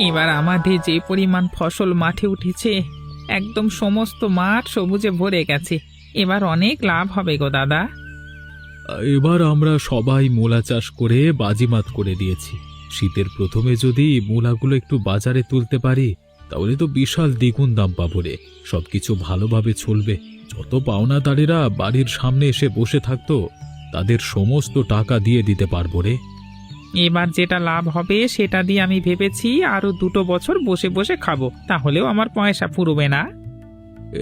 এবার আমাদের যে পরিমাণ ফসল মাঠে উঠেছে, একদম সমস্ত মাঠ সবুজে ভরে গেছে। এবার অনেক লাভ হবে গো দাদা। এবার আমরা সবাই মূলা চাষ করে বাজিমাত করে দিয়েছি। শীতের প্রথমে যদি মূলাগুলো একটু বাজারে তুলতে পারি, তাহলে তো বিশাল দ্বিগুণ দাম পাবো রে। সবকিছু ভালোভাবে চলবে। যত পাওনাদারেরা বাড়ির সামনে এসে বসে থাকতো, তাদের সমস্ত টাকা দিয়ে দিতে পারবো রে। এবার যেটা লাভ হবে সেটা দিয়ে আমি ভেবেছি আরো 2 বছর বসে বসে খাবো, তাহলেও আমার পয়সা ফুরবে না।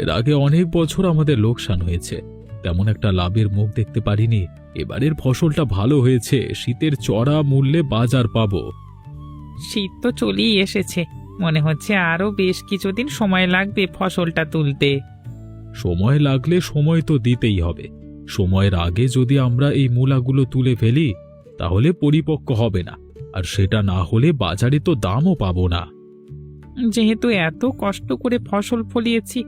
এর আগে অনেক বছর আমাদের লোকসান হয়েছে, তেমন একটা লাভের মুখ দেখতে পারিনি। এবারের ফসলটা ভালো হয়েছে, শীতের চড়া মূল্যে বাজার পাবো। শীত তো চলেই এসেছে, মনে হচ্ছে আরো বেশ কিছুদিন সময় লাগবে ফসলটা তুলতে। সময় লাগলে সময় তো দিতেই হবে। সময়ের আগে যদি আমরা এই মূলাগুলো তুলে ফেলি, তাহলে পরিপক্ক হবে না, আর সেটা না হলে বাজারে তো দামও পাবো না। যেহেতু এত কষ্ট করে ফসল ফলিয়েছি,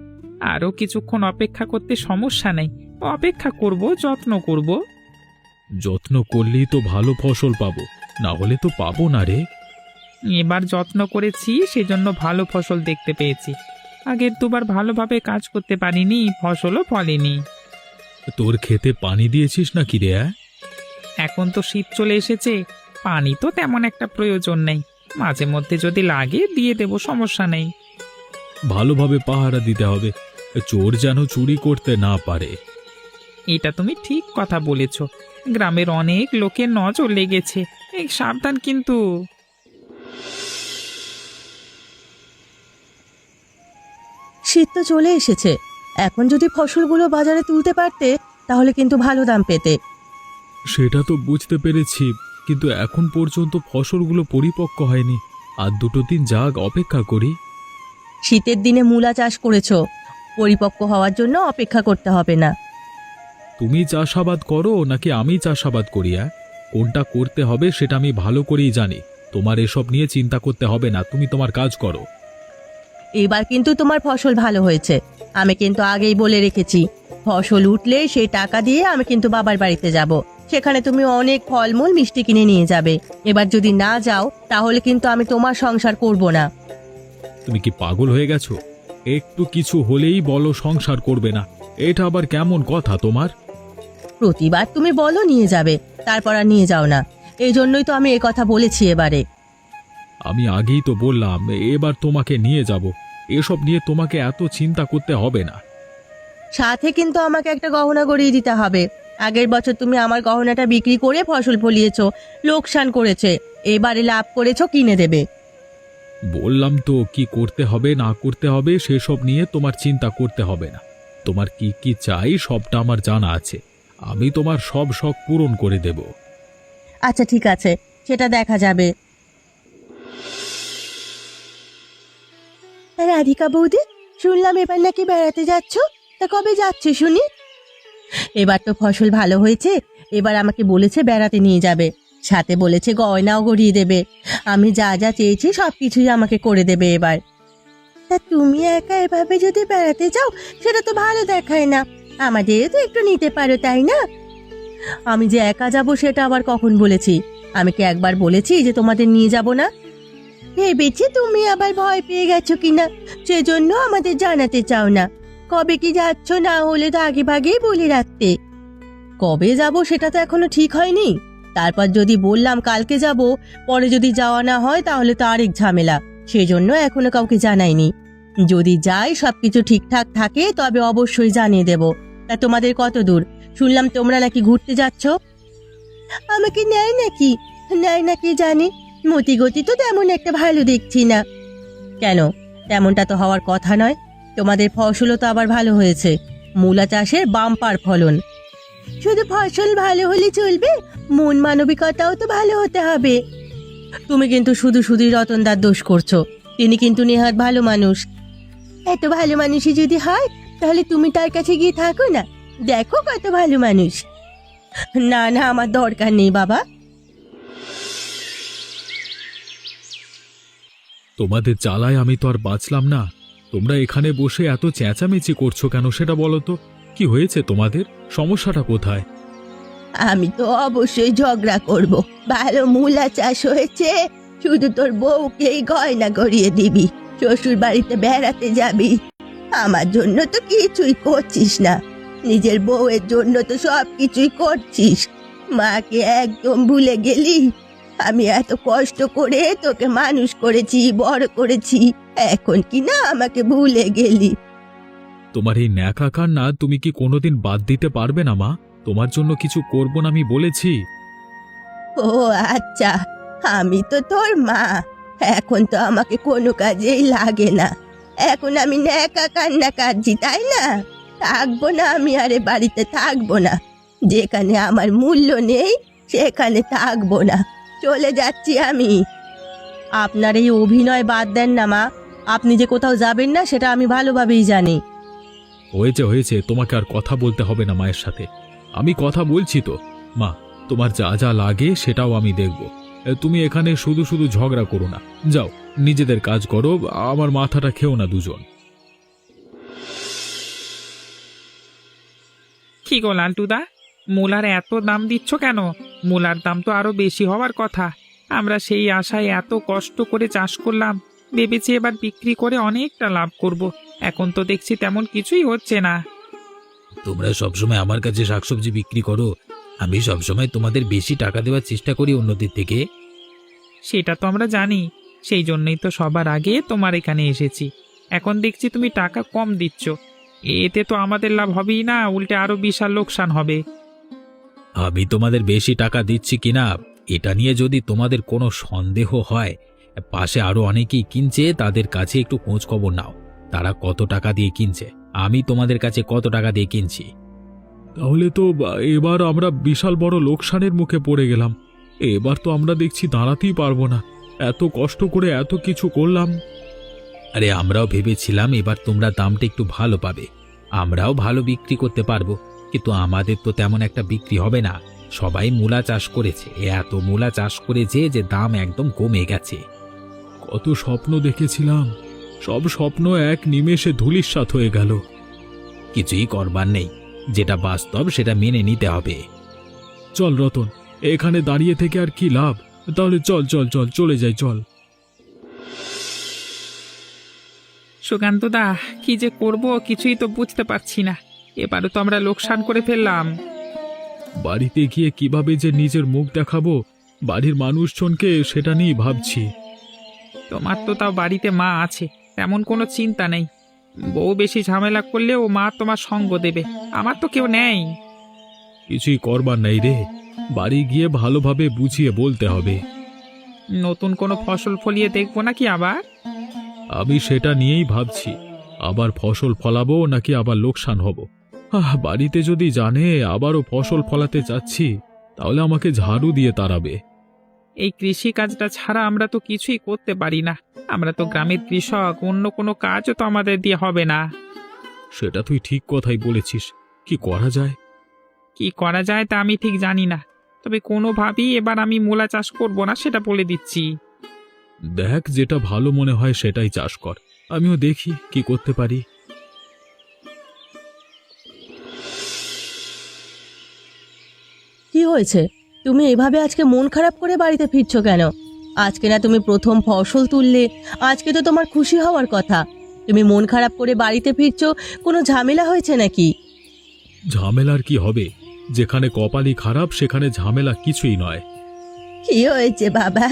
আরো কিছুক্ষণ অপেক্ষা করতে সমস্যা নেই। অপেক্ষা করব, যত্ন করব। যত্ন করলেই তো ভালো ফসল পাবো, না হলে তো পাবো না রে। এবার যত্ন করেছি, সেজন্য ভালো ফসল দেখতে পেয়েছি। আগের দুবার ভালোভাবে কাজ করতে পারিনি, ফসলও ফলেনি। তোর খেতে পানি দিয়েছিস নাকি রে? এখন তো শীত চলে এসেছে, পানি তো তেমন একটা প্রয়োজন নেই। মাঝে মধ্যে যদি লাগে দিয়ে দেব, সমস্যা নেই। ভালোভাবে পাহারা দিতে হবে, চোর যেন চুরি করতে না পারে। এটা তুমি ঠিক কথা বলেছ। গ্রামের অনেক লোকের নজর লেগেছে, এই সাবধান কিন্তু। শীত তো চলে এসেছে, এখন যদি ফসলগুলো বাজারে তুলতে পারতে তাহলে কিন্তু ভালো দাম পেতে। সেটা তো বুঝতে পেরেছি, কিন্তু এখন পর্যন্ত ফসলগুলো পরিপক্ক হয়নি। আর 2 দিন যাক, অপেক্ষা করি। শীতের দিনে মূলা চাষ করেছো, পরিপক্ক হওয়ার জন্য অপেক্ষা করতে হবে না। তুমি চাষাবাদ করো নাকি আমি চাষাবাদ করি? কোনটা করতে হবে সেটা আমি ভালো করেই জানি। তোমার এসব নিয়ে চিন্তা করতে হবে না, তুমি তোমার কাজ করো। এবার কিন্তু তোমার ফসল ভালো হয়েছে, আমি কিন্তু আগেই বলে রেখেছি। ফসল উঠলে সেই টাকা দিয়ে আমি কিন্তু বাবার বাড়িতে যাব, সেখানে তুমি অনেক ফলমূল মিষ্টি কিনে নিয়ে যাবে। এবার যদি না যাও তাহলে কিন্তু আমি তোমার সংসার করব না। তুমি কি পাগল হয়ে গেছো? একটু কিছু হলেই বলো সংসার করবে না, এটা আবার কেমন কথা তোমার? প্রতিবার তুমি বলো নিয়ে যাবে, তারপর আর নিয়ে যাও না। এই জন্যই তো আমি এ কথা বলেছি এবারে। আমি আগেই তো বললাম এবার তোমাকে নিয়ে যাব। এসব নিয়ে তোমাকে এত চিন্তা করতে হবে না। সাথে কিন্তু আমাকে একটা গহনা গড়িয়ে দিতে হবে। আগের বছর তুমি আমার গহনাটা বিক্রি করে ফসল ফলিয়েছো, লোকসান করেছে, এবারে লাভ করেছো, কিনে দেবে। বললাম তো কি করতে হবে না করতে হবে সেসব নিয়ে তোমার চিন্তা করতে হবে না। তোমার কি কি চাই সবটা আমার জানা আছে, আমি তোমার সব শখ পূরণ করে দেব। আচ্ছা ঠিক আছে, সেটা দেখা যাবে। রাধিকা বৌদি, শুনলাম এবার নাকি বেড়াতে যাচ্ছ, তা কবে যাচ্ছে শুনি? এবার তো ফসল ভালো হয়েছে, এবার আমাকে বলেছে বেড়াতে নিয়ে যাবে, সাথে বলেছে গয়নাও গড়িয়ে দেবে। আমি যা যা চেয়েছি সবকিছুই আমাকে করে দেবে এবার। তা তুমি একা এভাবে যদি বেড়াতে যাও সেটা তো ভালো দেখায় না, আমাদেরও তো একটু নিতে পারো তাই না? আমি যে একা যাব সেটা আবার কখন বলেছি? আমি কি একবার বলেছি যে তোমাদের নিয়ে যাব না? ভেবেছি তুমি আবার ভয় পেয়ে গেছো কিনা, সেজন্য আমাদের জানাতে চাও না। কবে কি যাচ্ছ না হলে তো আগে ভাগেই বলে রাখতে। কবে যাব সেটা তো এখনো ঠিক হয়নি। তারপর যদি বললাম কালকে যাব, পরে যদি যাওয়া না হয় তাহলে তো আরেক ঝামেলা, সেজন্য এখনো কাউকে জানাইনি। যদি যাই সবকিছু ঠিকঠাক থাকে তবে অবশ্যই জানিয়ে দেব। তা তোমাদের কত দূর? শুনলাম তোমরা নাকি ঘুরতে যাচ্ছ। আমাকে নেয় নাকি? নেয় নাকি জানি, মতি গতি তো তেমন একটা ভালো দেখছি না। কেন? তেমনটা তো হওয়ার কথা নয়। তোমাদের ফসলও তো আবার ভালো হয়েছে, মূলা চাষের বাম্পার ফলন। শুধু ফসল ভালো হলে চলবে, মন মানবিকতাও তো ভালো হতে হবে। তুমি কিন্তু শুধু শুধুই রতনদার দোষ করছো, তিনি কিন্তু নেহাত ভালো মানুষ। এত ভালো মানুষই যদি হয় তাহলে তুমি তার কাছে গিয়ে থাকো না, দেখো কত ভালো মানুষ। না না, আমার দরকার নেই বাবা। তোমাদের জ্বালায় আমি তো আর বাঁচলাম না। তোমরা এখানে বসে এত চেঁচামেচি করছো কেন সেটা বলো তো। কি হয়েছে তোমাদের? সমস্যাটা কোথায়? আমি তো অবশ্যই ঝগড়া করব। ভালো মূলা চাষ হয়েছে, শুধু তোর বউকেই গয়না গড়িয়ে দিবি, শ্বশুর বাড়িতে বেড়াতে যাবি। আমার জন্য তো কিছুই করছিস না, নিজের বউয়ের জন্য তো সব কিছুই করছিস। মাকে একদম ভুলে গেলি। আমি এত কষ্ট করে তোকে মানুষ করেছি, বড় করেছি, এখন কি না আমাকে ভুলে গেলি? তোমার এই ন্যাকা কান্না তুমি কি কোনোদিন বাদ দিতে পারবে না মা? তোমার জন্য কিছু করব না আমি বলেছি। ও আচ্ছা, আমি তো তোর মা, এখন তো আমাকে কোনো কাজেই লাগে না। এখন আমি ন্যাকা কান্না কাঁদছি, তাই না? থাকবো না আমি, আরে বাড়িতে থাকবো না। যেখানে আমার মূল্য নেই সেখানে থাকবো না, চলে যাচ্ছি আমি। আপনার এই অভিনয় বাদ দেন না মা, আপনি যে কোথাও যাবেন না সেটা আমি ভালোভাবেই জানি। হয়েছে হয়েছে, তোমাকে আর কথা বলতে হবে না মায়ের সাথে। আমি কথা বলছি তো মা, তোমার যা যা লাগে সেটাও আমি দেখব। তুমি এখানে শুধু শুধু ঝগড়া করো না, যাও নিজেদের কাজ করো, আমার মাথাটা খেও না দুজন। কি গো লালটুদা, মূলার এত দাম দিচ্ছ কেন? মূলার দাম তো আরো বেশি হওয়ার কথা। আমরা সেই আশায় এত কষ্ট করে চাষ করলাম, ভেবেছি এবার বিক্রি করে অনেকটা লাভ করব। এখন তো দেখছি তেমন কিছুই হচ্ছে না। তোমরা সবসময় আমার কাছে শাকসবজি বিক্রি করো, আমি সবসময় তোমাদের বেশি টাকা দেওয়ার চেষ্টা করি অন্যদের থেকে। সেটা তো আমরা জানি, সেই জন্যই তো সবার আগে তোমার এখানে এসেছি। এখন দেখছি তুমি টাকা কম দিচ্ছ, এতে তো আমাদের লাভ হবেই না, উল্টে আরো বিশাল লোকসান হবে। আমি তোমাদের বেশি টাকা দিচ্ছি কিনা এটা নিয়ে যদি তোমাদের কোনো সন্দেহ হয়, পাশে আরো অনেকেই কিনছে, তাদের কাছে একটু খোঁজ খবর নাও, তারা কত টাকা দিয়ে কিনছে, আমি তোমাদের কাছে কত টাকা দিয়ে কিনছি। তাহলে তো এবার আমরা বিশাল বড় লোকসানের মুখে পড়ে গেলাম। এবার তো আমরা দেখছি দাঁড়াতেই পারবো না, এত কষ্ট করে এত কিছু করলাম। আরে আমরাও ভেবেছিলাম এবার তোমরা দামটা একটু ভালো পাবে, আমরাও ভালো বিক্রি করতে পারবো, কিন্তু আমাদের তো তেমন একটা বিক্রি হবে না। সবাই মূলা চাষ করেছে, এত মূলা চাষ করেছে যে দাম একদম কমে গেছে। কত স্বপ্ন দেখেছিলাম, সব স্বপ্ন এক নিমেষে ধূলিসাৎ হয়ে গেল। কিছুই করবার নেই, যেটা বাস্তব সেটা মেনে নিতে হবে। চল রতন, এখানে দাঁড়িয়ে থেকে আর কি লাভ? তাহলে চল চল চল চলে যাই, চল। সুকান্তদা, কি যে করব কিছুই তো বুঝতে পারছি না। এবারও তো আমরা লোকসান করে ফেললাম। বাড়িতে গিয়ে কিভাবে যে নিজের মুখ দেখাবো বাড়ির মানুষজনকে, সেটা নিয়েই ভাবছি। তোমার তো তাও বাড়িতে মা আছে, তেমন কোনো চিন্তা নেই। বউ বেশি ঝামেলা করলেও মা তোমার সঙ্গ দেবে, আমার তো কেউ নেই। কিছুই করবার নাই রে, বাড়ি গিয়ে ভালোভাবে বুঝিয়ে বলতে হবে। নতুন কোনো ফসল ফলিয়ে দেখবো নাকি আবার? আমি সেটা নিয়েই ভাবছি, আবার ফসল ফলাবো নাকি আবার লোকসান হব। বাড়িতে যদি জানে আবারও ফসল ফলাতে যাচ্ছি, তাহলে আমাকে ঝাড়ু দিয়ে তাড়াবে। এই কৃষি কাজটা ছাড়া আমরা তো কিছুই করতে পারি না। আমরা তো গ্রামের কৃষক, অন্য কোনো কাজও তো আমাদের দিয়ে হবে না। সেটা তুই ঠিক কথাই বলেছিস, কি করা যায়? কি করা যায় তা আমি ঠিক জানি না, তবে কোনোভাবেই এবার আমি মূলা চাষ করব না, সেটা বলে দিচ্ছি। দেখ, যেটা ভালো মনে হয় সেটাই চাষ কর, আমিও দেখি কি করতে পারি। কি হয়েছে? তুমি এভাবে আজকে মন খারাপ করে বাড়িতে ফিরছো কেন? আজকে না তুমি প্রথম ফসল তুললে, আজকে তো তোমার খুশি হওয়ার কথা। তুমি মন খারাপ করে বাড়িতে ফিরছো, কোনো ঝামেলা হয়েছে নাকি? ঝামেলার কি হবে? যেখানে কপালই খারাপ সেখানে ঝামেলা কিছুই নয়। কি হয়েছে বাবা,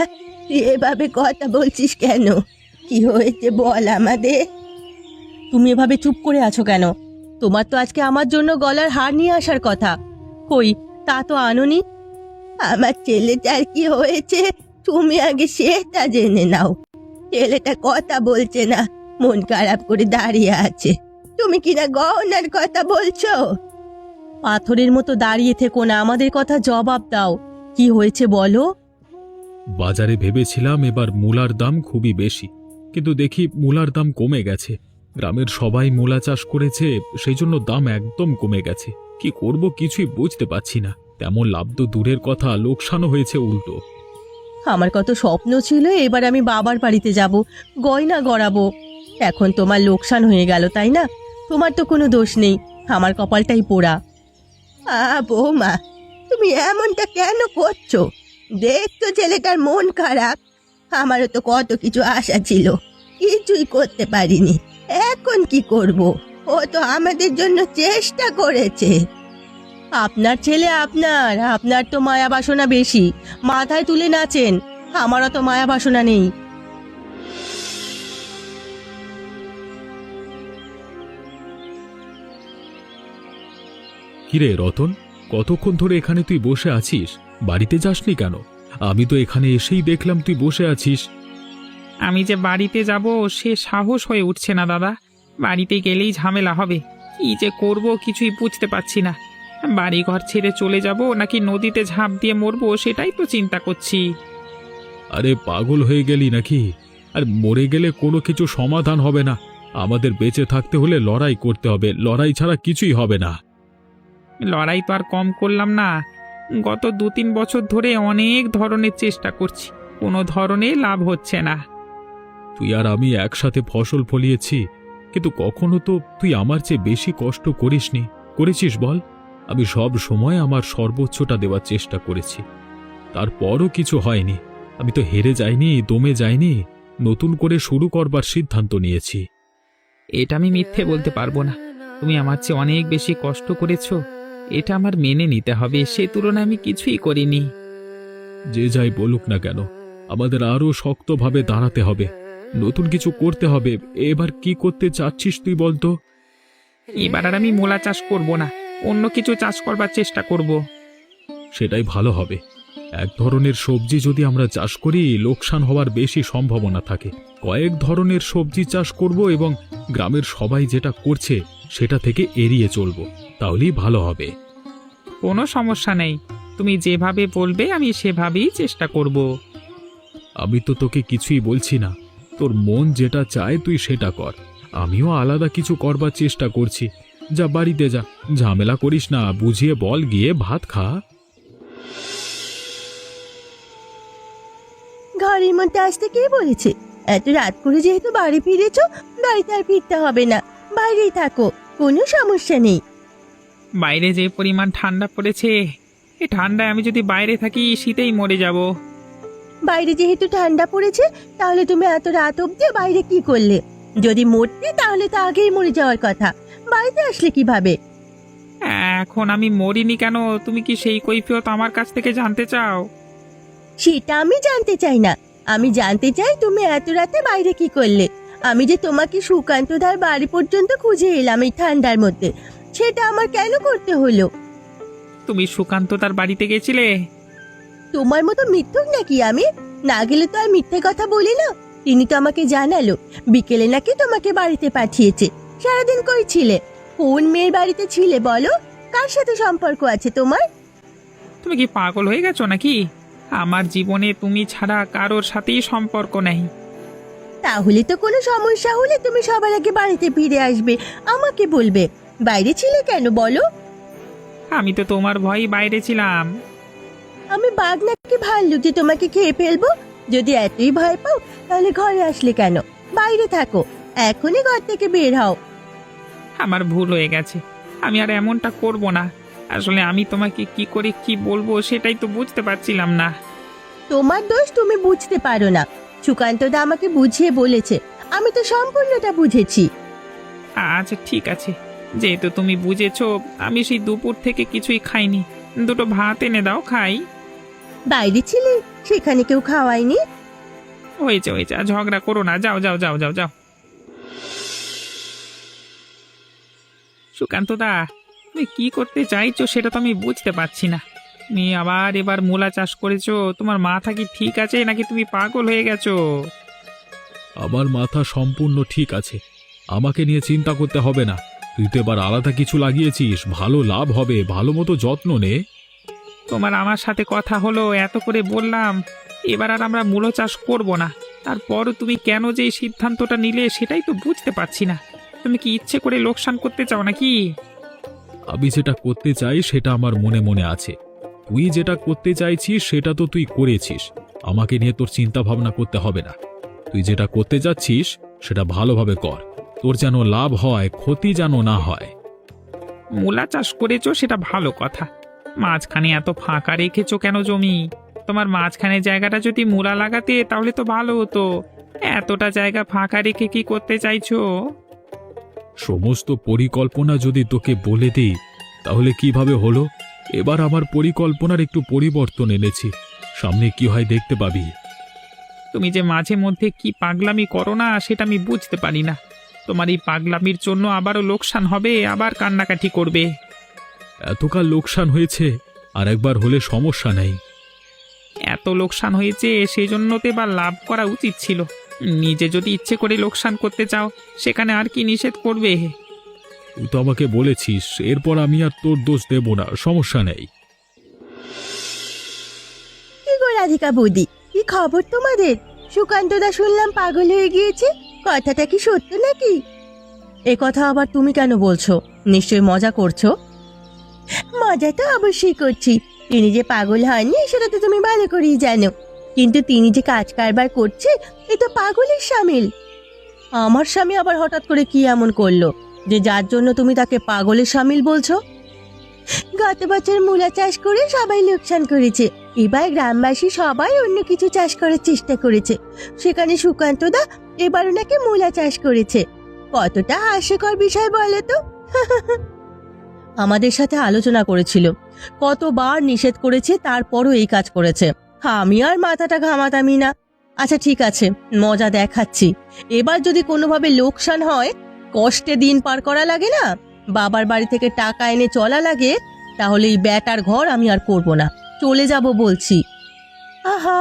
তুই এভাবে কথা বলছিস কেন? কি হয়েছে বল আমাদের। তুমি এভাবে চুপ করে আছো কেন? তোমার তো আজকে আমার জন্য গলার হার নিয়ে আসার কথা, কই তা তো আনোনি। আমার ছেলেটার কি হয়েছে তুমি আগে সেটা জেনে নাও। ছেলেটা কথা বলছে না, মন খারাপ করে দাঁড়িয়ে আছে। তুমি কিনা গহনার কথা বলছো? পাথরের মতো দাঁড়িয়ে থেকো না, আমাদের কথা জবাব দাও। কি হয়েছে বলো। বাজারে ভেবেছিলাম এবার মূলার দাম খুবই বেশি, কিন্তু দেখি মূলার দাম কমে গেছে। গ্রামের সবাই মূলা চাষ করেছে, সেই জন্য দাম একদম কমে গেছে। কি করব কিছুই বুঝতে পারছি না। তেমন লাভ তো দূরের কথা, লোকসানও হয়েছে উল্টো। আমার কত স্বপ্ন ছিল এবার আমি বাবার বাড়িতে যাব, গয়না গড়াবো। এখন তোমার লোকসান হয়ে গেল, তাই না? তোমার তো কোনো দোষ নেই, আমার কপালটাই পোড়া। বৌমা, তুমি এমনটা কেন করছো? দেখতো ছেলেটার মন খারাপ, আমারও তো কত কিছু আশা ছিল, কিছুই করতে পারিনি। এখন কি করব? ও তো আমাদের জন্য চেষ্টা করেছে। আপনার ছেলে আপনার আপনার তো মায়া বাসনা বেশি, মাথায় তুলে নাচেন। আমারও তো মায়া বাসনা নেই। কিরে রতন, কতক্ষণ ধরে এখানে তুই বসে আছিস? বাড়িতে যাসনি কেন? আমি তো এখানে এসেই দেখলাম তুই বসে আছিস। আমি যে বাড়িতে যাব সে সাহস হয়ে উঠছে না দাদা। বাড়িতে গেলেই ঝামেলা হবে। কি যে করব কিছুই বুঝতে পারছি না। বাড়ি ঘর ছেড়ে চলে যাব নাকি নদীতে ঝাঁপ দিয়ে মরবো সেটাই তো চিন্তা করছি। আরে পাগল হয়ে গেলি নাকি? আর মরে গেলে কোনো কিছু সমাধান হবে না। আমাদের বেঁচে থাকতে হলে লড়াই করতে হবে, লড়াই ছাড়া কিছুই হবে না। লড়াই তো আর কম করলাম না। গত 2-3 বছর ধরে অনেক ধরনের চেষ্টা করছি, কোনো ধরনে লাভ হচ্ছে না। তুই আর আমি একসাথে ফসল ফলিয়েছি, কিন্তু কখনো তো তুই আমার চেয়ে বেশি কষ্ট করিসনি। করেছিস বল? আমি সব সময় আমার সর্বোচ্চটা দেওয়ার চেষ্টা করেছি, তারপরও কিছু হয়নি। আমি তো হেরে যাইনি, দমে যাইনি, নতুন করে শুরু করবার সিদ্ধান্ত নিয়েছি। এটা আমি মিথ্যে বলতে পারবো না। তুমি আমার চেয়ে অনেক বেশি কষ্ট করেছো, এটা আমার মেনে নিতে হবে। সে তুলনায় আমি কিছুই করিনি। যে যাই বলুক না কেন, আমাদের আরও শক্তভাবে দাঁড়াতে হবে, নতুন কিছু করতে হবে। এবার কি করতে চাচ্ছিস তুই বলতো? এবার আর আমি মূলা চাষ করব না, অন্য কিছু চাষ করবার চেষ্টা করব। সেটাই ভালো হবে। এক ধরনের সবজি যদি আমরা চাষ করি, লোকসান হওয়ার বেশি সম্ভাবনা থাকে। কয়েক ধরনের সবজি চাষ করব এবং গ্রামের সবাই যেটা করছে সেটা থেকে এড়িয়ে চলব, তাহলেই ভালো হবে। কোনো সমস্যা নেই, তুমি যেভাবে বলবে আমি সেভাবেই চেষ্টা করব। আমি তো তোকে কিছুই বলছি না, তোর মন যেটা চায় তুই সেটা কর। আমিও আলাদা কিছু করবার চেষ্টা করছি। যা বাড়িতে যা, ঝামেলা করিস না, বুঝিয়ে বল, গিয়ে ভাত খা। ঘরের মধ্যে আসতে কে বলেছে? এত রাত করে যেহেতু বাড়ি ফিরেছো, বাড়িতে আর ফিরতে হবে না, বাইরেই থাকো, কোনো সমস্যা নেই। বাইরে যে পরিমাণ ঠান্ডা পড়েছে, এই ঠান্ডায় আমি যদি বাইরে থাকি শীতেই মরে যাব। বাইরে যেহেতু ঠান্ডা পড়েছে, তাহলে তুমি এত রাত অবধি বাইরে কি করলে? যদি মরতে তাহলে তো আগেই মরে যাওয়ার কথা, বাড়িতে আসলে কিভাবে? এখন আমি মরিনি কেন, তুমি কি সেই কৈফিয়ত আমার কাছ থেকে জানতে চাও? সেটা আমি জানতে চাই না। আমি জানতে চাই তুমি এত রাতে বাইরে কি করলে। আমি যে তোমাকে সুকান্তদার বাড়ি পর্যন্ত খুঁজে এলাম এই ঠান্ডার মধ্যে, সেটা আমার কেন করতে হলো? তুমি সুকান্ত তার বাড়িতে গেছিলে? তোমার মতো মিথ্যুক নাকি আমি? না গেলে তো আর মিথ্যে কথা বলি না। তিনি তো আমাকে জানালো বিকেলে নাকি তোমাকে বাড়িতে পাঠিয়েছে। সারাদিন কই ছিলে? কোন মেয়ের বাড়িতে ছিলে বলো? কার সাথে সম্পর্ক আছে তোমার? তুমি কি পাগল হয়ে গেছো নাকি? আমার জীবনে তুমি ছাড়া কারোর সাথেই সম্পর্ক নেই। তাহলে তো কোনো সমস্যা হলে তুমি সবার আগে বাড়িতে ফিরে আসবে, আমাকে বলবে। বাইরে ছিলে কেন বলো? আমি তো তোমার ভয়ই বাইরে ছিলাম। আমি বাঘ নাকি ভাল্লুক যে তোমাকে খেয়ে ফেলবো? যদি এতই ভয় পাও তাহলে ঘরে আসলে কেন? বাইরে থাকো, এখনই ঘর থেকে বের হও। আমার ভুল হয়ে গেছে, আমি আর এমনটা করব না। আসলে আমি তোমাকে কি করে কি বলবো সেটাই তো বুঝতে পারছিলাম না। তোমার দোষ তুমি বুঝতে পারো না। সুকান্তদা আমাকে বুঝিয়ে বলেছে, আমি তো সম্পূর্ণটা বুঝেছি। আচ্ছা ঠিক আছে, যেহেতু তুমি বুঝেছো, আমি সেই দুপুর থেকে কিছুই খাইনি। দুটো ভাত এনে দাও খাই। বাইরে ছিলে, সেখানে কেউ খাওয়ায়নি? হয়েছে হয়েছে, আর ঝগড়া করো না, যাও যাও যাও যাও যাও। সুকান্ত দা, তুমি কি করতে চাইছো সেটা তো আমি বুঝতে পারছি না। তুমি আবার এবার মূলা চাষ করেছো, তোমার মাথা কি ঠিক আছে নাকি তুমি পাগল হয়ে গেছো? আমার মাথা সম্পূর্ণ ঠিক আছে, আমাকে নিয়ে চিন্তা করতে হবে না। তুই তো এবার আলাদা কিছু লাগিয়েছিস, ভালো লাভ হবে, ভালো মতো যত্ন নে। তোমার আমার সাথে কথা হলো, এত করে বললাম, এবার আর আমরা মূলো চাষ করব না। তারপরও তুমি কেন যে এই সিদ্ধান্তটা নিলে সেটাই তো বুঝতে পারছি না। তুমি কি ইচ্ছে করে লোকসান করতে চাও নাকি? আমি যেটা করতে চাই সেটা আমার মনে মনে আছে। তুই যেটা করতে চাইছিস সেটা তো তুই করেছিস, আমাকে নিয়ে তোর চিন্তা ভাবনা করতে হবে না। তুই যেটা করতে যাচ্ছিস সেটা ভালোভাবে কর, তোর যেন লাভ হয়, ক্ষতি যেন না হয়। মূলা চাষ করেছো সেটা ভালো কথা, মাঝখানে এত ফাঁকা রেখেছো কেন জমি? তোমার মাঝখানে জায়গাটা যদি মূলা লাগাতে তাহলে তো ভালো হতো। এতটা জায়গা ফাঁকা রেখে কি করতে চাইছো? সমস্ত পরিকল্পনা যদি তোকে বলে দিই তাহলে কিভাবে হলো? এবার আমার পরিকল্পনার একটু পরিবর্তন এনেছি, সামনে কি হয় দেখতে পাবি। তুমি যে মাঝে মধ্যে কি পাগলামি করো না সেটা আমি বুঝতে পারি না। তোমার এই পাগলামির জন্য আবারও লোকসান হবে, আবার কান্নাকাটি করবে। এতকাল লোকসান হয়েছে, আর একবার হলে সমস্যা নেই। এত লোকসান হয়েছে সেই জন্য তো এবার লাভ করা উচিত ছিল। নিজে যদি ইচ্ছে করে লোকসান করতে চাও সেখানে আর কি নিষেধ করবে? তুই তো আমাকে বলেছিস, এরপর আমি আর তোর দোষ দেব না, সমস্যা নেই। কি গো রাধিকা বৌদি, কি খবর তোমাদের? সুকান্তদা শুনলাম পাগল হয়ে গিয়েছে, কথাটা কি সত্য নাকি? এ কথা আবার তুমি কেন বলছো? নিশ্চয়ই মজা করছো। মজা তো অবশ্যই করছি। তিনি যে পাগল হয়নি সেটা তো তুমি ভালো করেই জানো, কিন্তু তিনি যে কাজ কারবার করছে এ তো পাগলের শামিল। আমার স্বামী আবার হঠাৎ করে কি এমন করলো যে যার জন্য তুমি তাকে পাগলের শামিল বলছো? গত বছর মূলা চাষ করে সবাই লোকসান করেছে, এবার গ্রামবাসী সবাই অন্য কিছু চাষ করার চেষ্টা করেছে, সেখানে সুকান্তদা এবারও নাকি মূলা চাষ করেছে। কতটা হাস্যকর বিষয় বলো তো। আমাদের সাথে আলোচনা করেছিল, কতবার নিষেধ করেছে, তারপরও এই কাজ করেছে। আমি আর মাথাটা ঘামাতামি না। আচ্ছা ঠিক আছে, মজা দেখাচ্ছি। এবার যদি কোনোভাবে লোকসান হয়, কষ্টে দিন পার করা লাগে না, বাবার বাড়ি থেকে টাকা এনে চলা লাগে, তাহলে এই ব্যাটার ঘর আমি আর করব না, চলে যাব বলছি। আহা,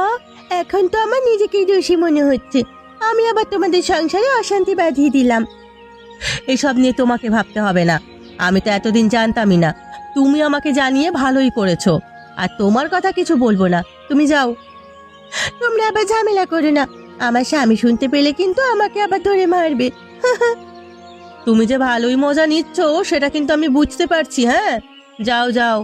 এখন তো আমার নিজেকেই দোষী মনে হচ্ছে। আমি আবার তোমাদের সংসারে অশান্তি বাঁধিয়ে দিলাম। এসব নিয়ে তোমাকে ভাবতে হবে না, আমি তো এতদিন জানতামই না। তুমি আমাকে জানিয়ে ভালোই করেছো, আর তোমার কথা কিছু বলবো না, তুমি যাও। তোমরা আবার ঝামেলা করো না, আমার স্বামী শুনতে পেলে কিন্তু আমাকে আবার ধরে মারবে। তুমি যে ভালোই মজা নিচ্ছ সেটা কিন্তু আমি বুঝতে পারছি। হ্যাঁ, যাও যাও।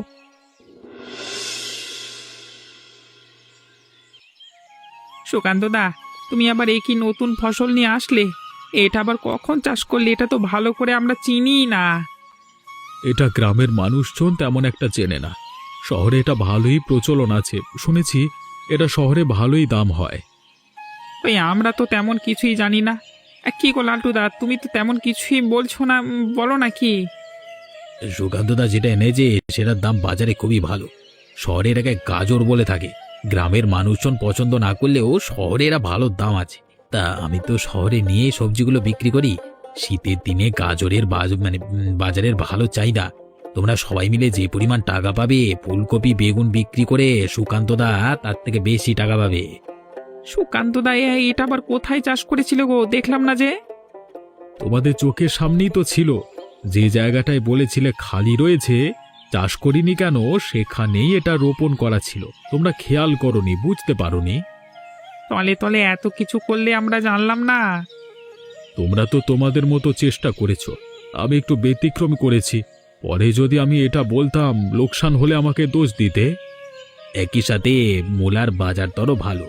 সুকান্তদা, তুমি আবার এই কি নতুন ফসল নিয়ে আসলে? এটা আবার কখন চাষ করলে? এটা তো ভালো করে আমরা চিনি না। এটা গ্রামের মানুষজন তেমন একটা চেনে না, শহরে এটা ভালোই প্রচলন আছে, শুনেছি এটা শহরে ভালোই দাম হয়। ওই আমরা তো তেমন কিছুই জানি না। কি গো লালটুদা, তুমি তো তেমন কিছুই বলছো না, বলো না কি? সুকান্তদা যেটা এনেছে সেটার দাম বাজারে খুবই ভালো। শহরে এটাকে গাজর বলে থাকে, গ্রামের মানুষজন পছন্দ না করলেও শহরে এরা ভালো দাম আছে। তা আমি তো শহরে নিয়ে সবজিগুলো বিক্রি করি। শীতের দিনে গাজরের বাজারের ভালো চাহিদা। তোমরা সবাই মিলে যে পরিমাণ টাকা পাবে, ফুলকপি বেগুন বিক্রি করে সুকান্তদা তার থেকে বেশি টাকা পাবে। সুকান্তদা এটা আবার কোথায় চাষ করেছিল গো? দেখলাম না যে। তোমাদের চোখের সামনেই তো ছিল, যে জায়গাটায় বলেছিলে খালি রয়েছে, চাষ করিনি কেন, সেখানেই এটা রোপণ করা ছিল। তোমরা খেয়াল করনি, বুঝতে পারোনি। তলে তলে এত কিছু করলে আমরা জানলাম না। তোমরা তো তোমাদের মতো চেষ্টা করেছো, আমি একটু ব্যতিক্রম করেছি। পরে যদি আমি এটা বলতাম, লোকসান হলে আমাকে দোষ দিতে। একই সাথে মূলার বাজার দরও ভালো।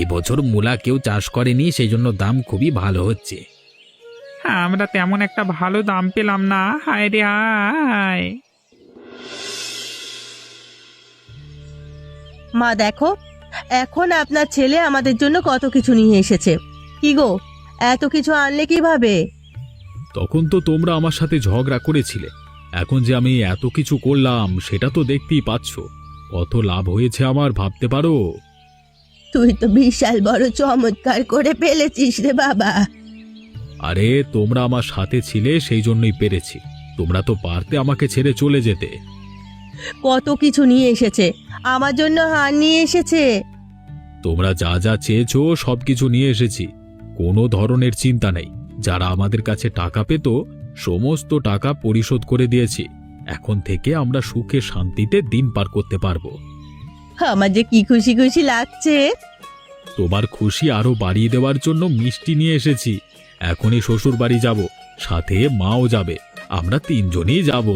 এবছর মূলা কেউ চাষ করেনি, সেই জন্য দাম খুবই ভালো হচ্ছে। হ্যাঁ, আমরা তেমন একটা ভালো দাম পেলাম না। হায় রে হায়। মা দেখো, এখন আপনার ছেলে আমাদের জন্য কত কিছু নিয়ে এসেছে। কি গো, এত কিছু আনলে কিভাবে? তখন তো তোমরা আমার সাথে ঝগড়া করেছিলে, এখন যে আমি এত কিছু করলাম সেটা তো দেখতেই পাচ্ছ। কত লাভ হয়েছে আমার, ভাবতে পারো। তুই তো বিশাল বড় চমৎকার করে ফেলেছিস রে বাবা। আরে তোমরা আমার সাথে ছিলে, সেই জন্যই পেরেছি। তোমরা তো পারতে আমাকে ছেড়ে চলে যেতে। কত কিছু নিয়ে এসেছে, আমার জন্য হার নিয়ে এসেছে। তোমরা যা যা চেয়েছো সবকিছু নিয়ে এসেছি, কোনো ধরনের চিন্তা নেই। যারা আমাদের কাছে টাকা পেত সমস্ত টাকা পরিশোধ করে দিয়েছি। এখন থেকে আমরা সুখে শান্তিতে দিন পার করতে পারবো। আমার যে কি খুশি খুশি লাগছে। তোমার খুশি আরো বাড়িয়ে দেওয়ার জন্য মিষ্টি নিয়ে এসেছি। এখনই শ্বশুর বাড়ি যাব, সাথে মাও যাবে, আমরা তিনজনই যাব।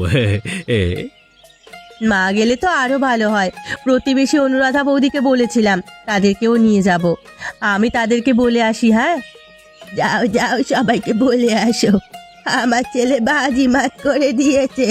মা গেলে তো আরো ভালো হয়। প্রতিবেশী অনুরাধা বৌদিকে বলেছিলাম তাদেরকেও নিয়ে যাব। আমি তাদেরকে বলে আসি। হ্যাঁ, যাও যাও, সবাইকে বলে আসো আমার ছেলে বাজি মাত করে দিয়েছে।